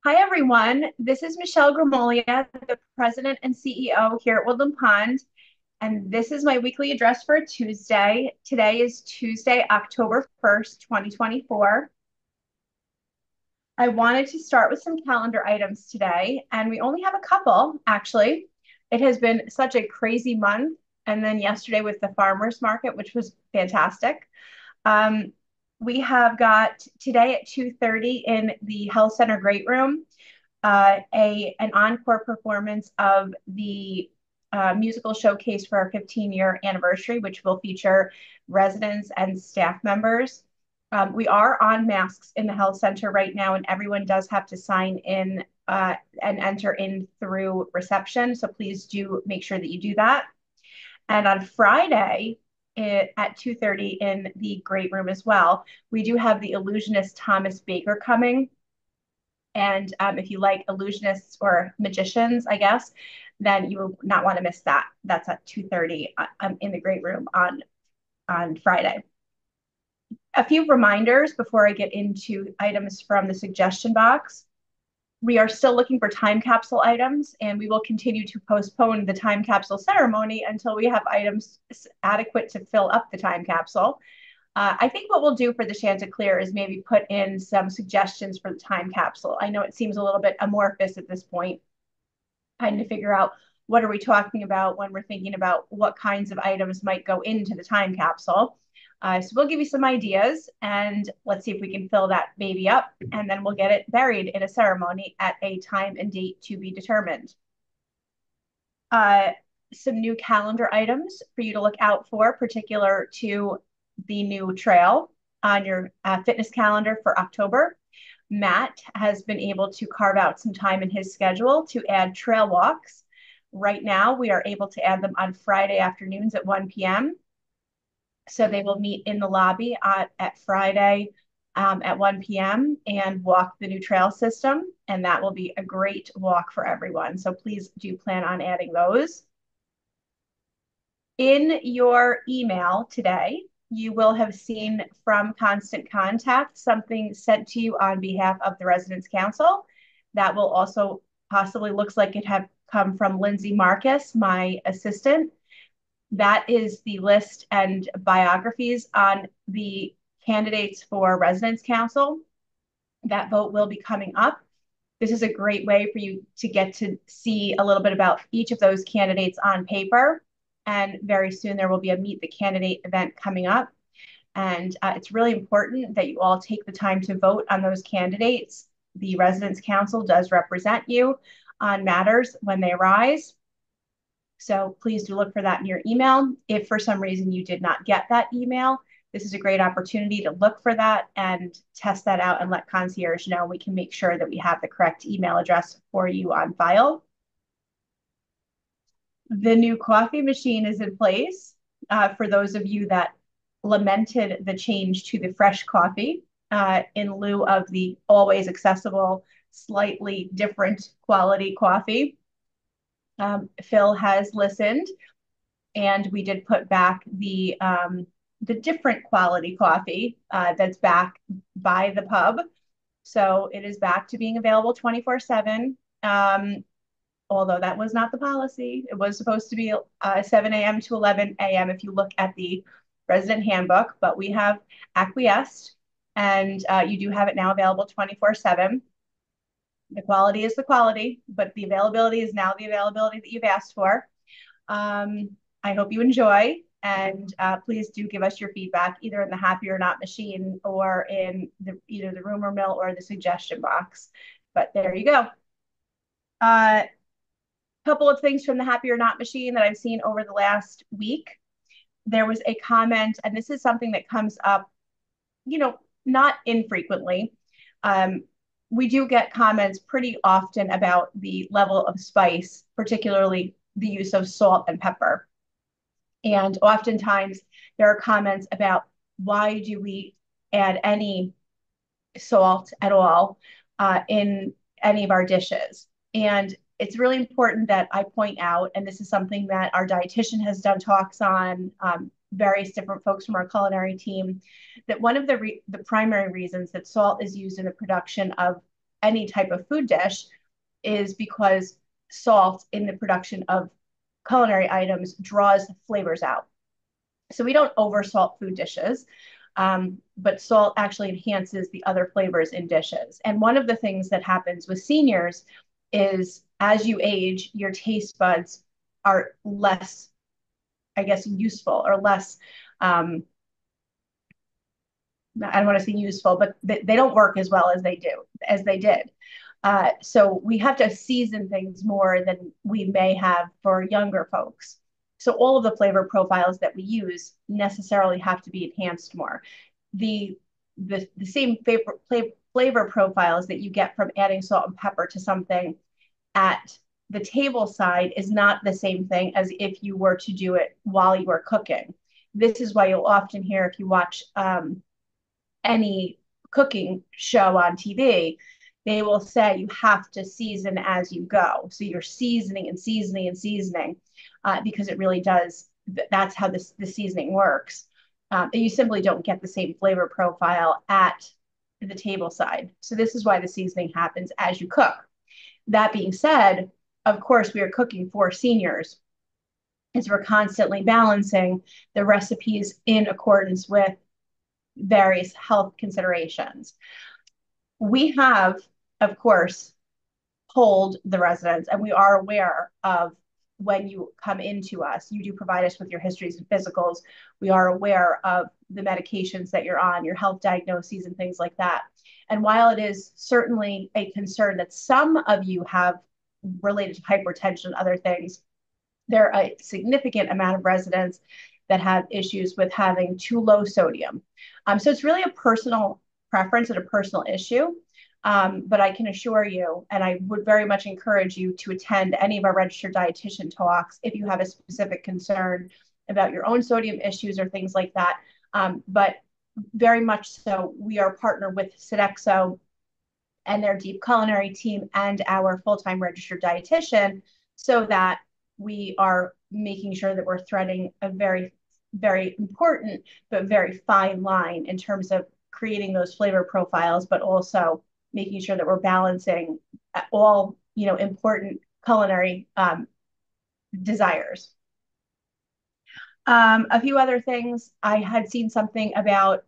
Hi, everyone. This is Michelle Gramoglia, the President and CEO here at Woodland Pond, and this is my weekly address for Tuesday. Today is Tuesday, October 1st, 2024. I wanted to start with some calendar items today, and we only have a couple, actually. It has been such a crazy month, and then yesterday with the farmers market, which was fantastic. Um, we have got today at 2:30 in the Health Center Great Room a an encore performance of the musical showcase for our 15-year anniversary, which will feature residents and staff members. We are on masks in the health center right now, and everyone does have to sign in and enter in through reception. So please do make sure that you do that. And on Friday, at 2:30 in the great room as well, we do have the illusionist Thomas Baker coming. And if you like illusionists or magicians, I guess, then you will not want to miss that. That's at 2:30 in the great room on Friday. A few reminders before I get into items from the suggestion box. We are still looking for time capsule items, and we will continue to postpone the time capsule ceremony until we have items adequate to fill up the time capsule. I think what we'll do for the Chanticleer is maybe put in some suggestions for the time capsule. I know it seems a little bit amorphous at this point, trying to figure out what are we talking about when we're thinking about what kinds of items might go into the time capsule. So we'll give you some ideas and let's see if we can fill that baby up, and then we'll get it buried in a ceremony at a time and date to be determined. Uh, some new calendar items for you to look out for, particular to the new trail on your fitness calendar for October. Matt has been able to carve out some time in his schedule to add trail walks. Right now, we are able to add them on Friday afternoons at 1 p.m. So they will meet in the lobby at Friday at 1 p.m. and walk the new trail system. And that will be a great walk for everyone. So please do plan on adding those. In your email today, you will have seen from Constant Contact something sent to you on behalf of the Residents Council. That will also possibly looks like it have come from Lindsay Marcus, my assistant. That is the list and biographies on the candidates for Residents Council. That vote will be coming up. This is a great way for you to get to see a little bit about each of those candidates on paper. And very soon there will be a Meet the Candidate event coming up. And it's really important that you all take the time to vote on those candidates. The Residents Council does represent you on matters when they arise. So please do look for that in your email. If for some reason you did not get that email, this is a great opportunity to look for that and test that out and let concierge know. We can make sure that we have the correct email address for you on file. The new coffee machine is in place for those of you that lamented the change to the fresh coffee in lieu of the always accessible, slightly different quality coffee. Phil has listened, and we did put back the different quality coffee that's back by the pub. So it is back to being available 24/7. Although that was not the policy. It was supposed to be 7 a.m. to 11 a.m. if you look at the resident handbook, but we have acquiesced, and you do have it now available 24/7. The quality is the quality, but the availability is now the availability that you've asked for. I hope you enjoy, and please do give us your feedback either in the Happy or Not machine or in either the rumor mill or the suggestion box. But there you go. A couple of things from the Happy or Not machine that I've seen over the last week. There was a comment, and this is something that comes up, not infrequently. Um, we do get comments pretty often about the level of spice, particularly the use of salt and pepper. And oftentimes there are comments about why do we add any salt at all in any of our dishes. And it's really important that I point out, and this is something that our dietitian has done talks on, various different folks from our culinary team, that one of the primary reasons that salt is used in the production of any type of food dish is because salt in the production of culinary items draws flavors out. So we don't over salt food dishes, but salt actually enhances the other flavors in dishes. And one of the things that happens with seniors is as you age, your taste buds are less, I guess, useful or less. I don't want to say useful, but they don't work as well as they did. So we have to season things more than we may have for younger folks. So all of the flavor profiles that we use necessarily have to be enhanced more. The the same flavor profiles that you get from adding salt and pepper to something at the table side is not the same thing as if you were to do it while you are cooking. This is why you'll often hear if you watch any cooking show on TV, they will say you have to season as you go. So you're seasoning and seasoning and seasoning because it really does. That's how the seasoning works. You simply don't get the same flavor profile at the table side. So this is why the seasoning happens as you cook. That being said, of course, we are cooking for seniors as we're constantly balancing the recipes in accordance with various health considerations. We have, of course, polled the residents, and we are aware of when you come into us, you do provide us with your histories and physicals. We are aware of the medications that you're on, your health diagnoses, and things like that. And while it is certainly a concern that some of you have related to hypertension and other things, there are a significant amount of residents that have issues with having too low sodium. So it's really a personal preference and a personal issue. But I can assure you, and I would very much encourage you to attend any of our registered dietitian talks if you have a specific concern about your own sodium issues or things like that. But very much so, we are partnered with Sodexo and their deep culinary team and our full-time registered dietitian so that we are making sure that we're threading a very, very important but very fine line in terms of creating those flavor profiles, but also making sure that we're balancing all important culinary desires. A few other things. I had seen something about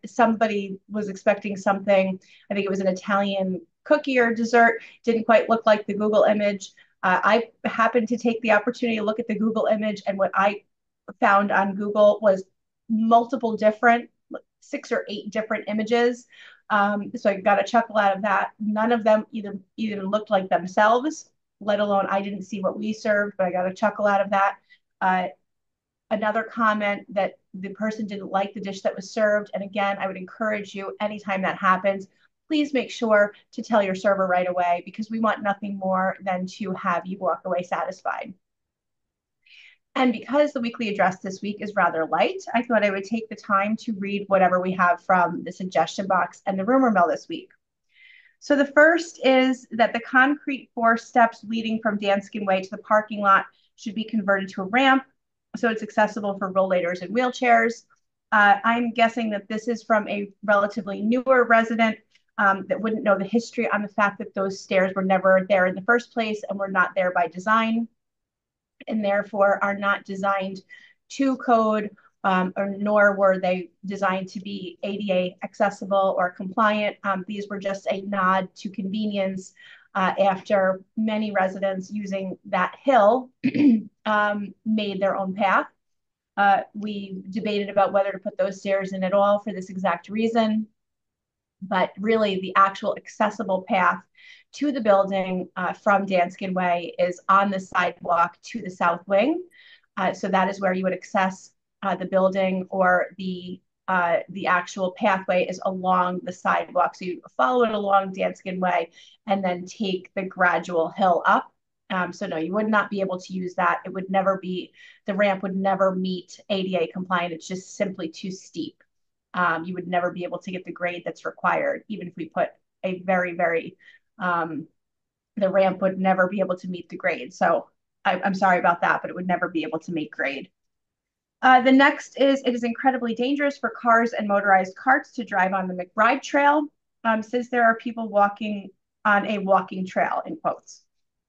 somebody was expecting something. I think it was an Italian cookie or dessert. Didn't quite look like the Google image. I happened to take the opportunity to look at the Google image, and what I found on Google was multiple different, 6 or 8 different images. So I got a chuckle out of that. None of them even looked like themselves, let alone I didn't see what we served, but I got a chuckle out of that. Another comment that the person didn't like the dish that was served. And again, I would encourage you anytime that happens, please make sure to tell your server right away because we want nothing more than to have you walk away satisfied. And because the weekly address this week is rather light, I thought I would take the time to read whatever we have from the suggestion box and the rumor mill this week. So the first is that the concrete 4 steps leading from Danskin Way to the parking lot should be converted to a ramp so it's accessible for rollators and wheelchairs. I'm guessing that this is from a relatively newer resident that wouldn't know the history on the fact that those stairs were never there in the first place and were not there by design and therefore are not designed to code or nor were they designed to be ADA accessible or compliant. These were just a nod to convenience after many residents using that hill made their own path. We debated about whether to put those stairs in at all for this exact reason, but really the actual accessible path to the building from Danskin Way is on the sidewalk to the south wing. So that is where you would access the building, or the actual pathway is along the sidewalk. So you follow it along Danskin Way and then take the gradual hill up. So no, you would not be able to use that. It would never be, the ramp would never meet ADA compliant. It's just simply too steep. You would never be able to get the grade that's required, even if we put a very, very, the ramp would never be able to meet the grade. So I'm sorry about that, but it would never be able to make grade. The next is, it is incredibly dangerous for cars and motorized carts to drive on the McBride Trail. Since there are people walking on a walking trail, in quotes.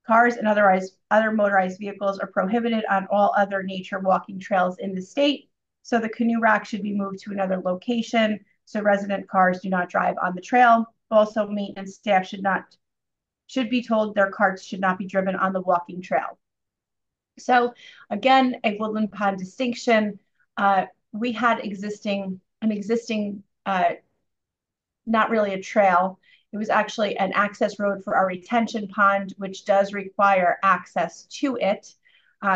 Cars and other motorized vehicles are prohibited on all other nature walking trails in the state. So the canoe rack should be moved to another location so resident cars do not drive on the trail. Also, maintenance staff should be told their carts should not be driven on the walking trail. So again, a woodland pond distinction. We had an existing not really a trail. It was actually an access road for our retention pond, which does require access to it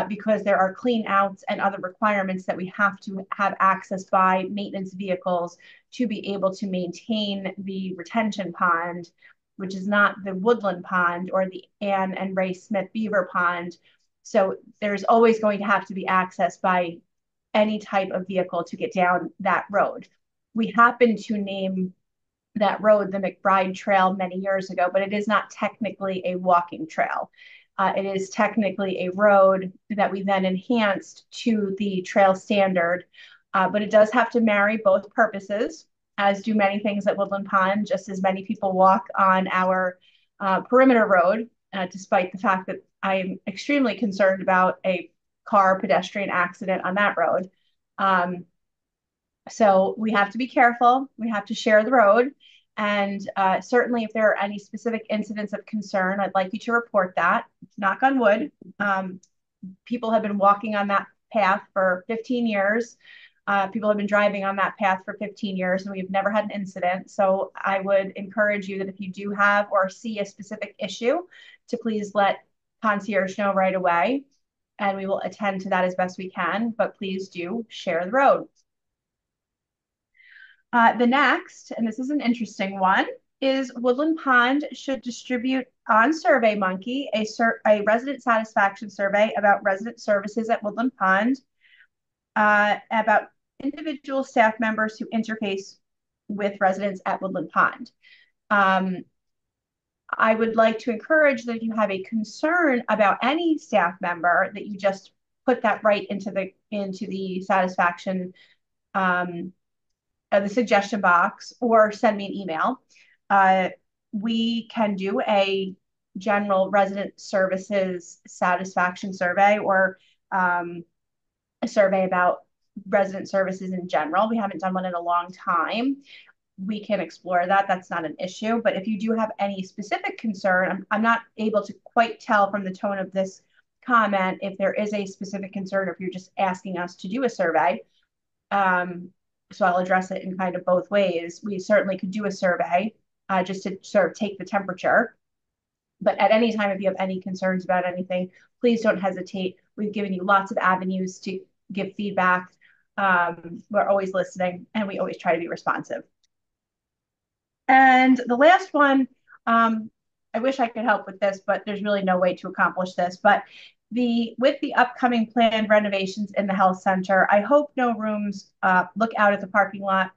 because there are clean outs and other requirements that we have to have access by maintenance vehicles to be able to maintain the retention pond, which is not the woodland pond or the Ann and Ray Smith Beaver Pond. So there's always going to have to be access by any type of vehicle to get down that road. We happen to name that road the McBride Trail many years ago, but it is not technically a walking trail. It is technically a road that we then enhanced to the trail standard, but it does have to marry both purposes, as do many things at Woodland Pond, just as many people walk on our perimeter road, despite the fact that I'm extremely concerned about a car pedestrian accident on that road. So we have to be careful. We have to share the road. And certainly, if there are any specific incidents of concern, I'd like you to report that. Knock on wood. People have been walking on that path for 15 years. People have been driving on that path for 15 years, and we've never had an incident. So I would encourage you that if you do have or see a specific issue, to please let concierge know right away, and we will attend to that as best we can. But please do share the road. The next, and this is an interesting one, is Woodland Pond should distribute on SurveyMonkey a resident satisfaction survey about resident services at Woodland Pond, about individual staff members who interface with residents at Woodland Pond. I would like to encourage that if you have a concern about any staff member, that you just put that right into the satisfaction the suggestion box or send me an email. We can do a general resident services satisfaction survey or a survey about resident services in general. We haven't done one in a long time. We can explore that. That's not an issue. But if you do have any specific concern, I'm not able to quite tell from the tone of this comment if there is a specific concern or if you're just asking us to do a survey. So I'll address it in kind of both ways. We certainly could do a survey just to sort of take the temperature. But at any time, if you have any concerns about anything, please don't hesitate. We've given you lots of avenues to give feedback. We're always listening, and we always try to be responsive. And the last one, I wish I could help with this, but there's really no way to accomplish this. But with the upcoming planned renovations in the health center, I hope no rooms look out at the parking lot.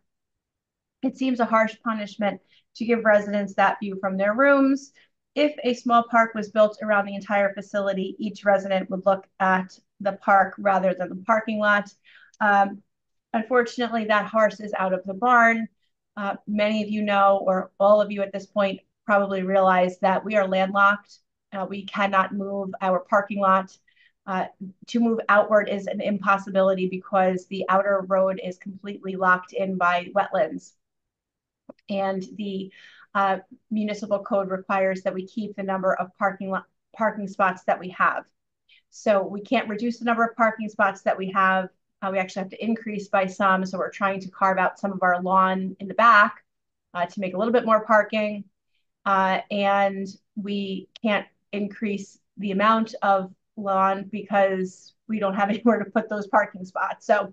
It seems a harsh punishment to give residents that view from their rooms. If a small park was built around the entire facility, each resident would look at the park rather than the parking lot. Unfortunately, that horse is out of the barn. Many of you know, or all of you at this point probably realize that we are landlocked. We cannot move our parking lot. To move outward is an impossibility because the outer road is completely locked in by wetlands. And the municipal code requires that we keep the number of parking spots that we have. So we can't reduce the number of parking spots that we have. We actually have to increase by some. So we're trying to carve out some of our lawn in the back to make a little bit more parking. And we can't increase the amount of lawn because we don't have anywhere to put those parking spots. So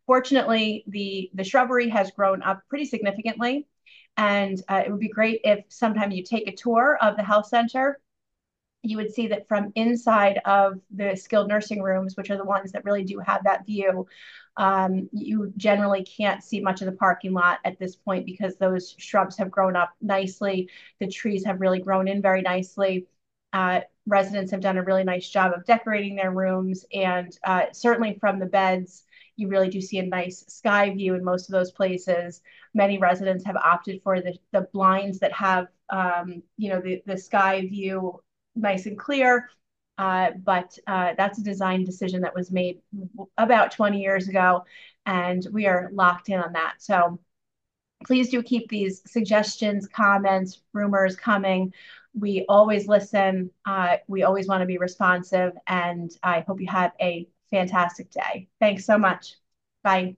fortunately, the shrubbery has grown up pretty significantly. And it would be great if sometime you take a tour of the health center. You would see that from inside of the skilled nursing rooms, which are the ones that really do have that view, you generally can't see much of the parking lot at this point because those shrubs have grown up nicely. The trees have really grown in very nicely. Residents have done a really nice job of decorating their rooms, and certainly from the beds you really do see a nice sky view in most of those places. Many residents have opted for the blinds that have, the sky view nice and clear. But that's a design decision that was made about 20 years ago, and we are locked in on that. So please do keep these suggestions, comments, rumors coming. We always listen. We always want to be responsive, and I hope you have a fantastic day. Thanks so much. Bye.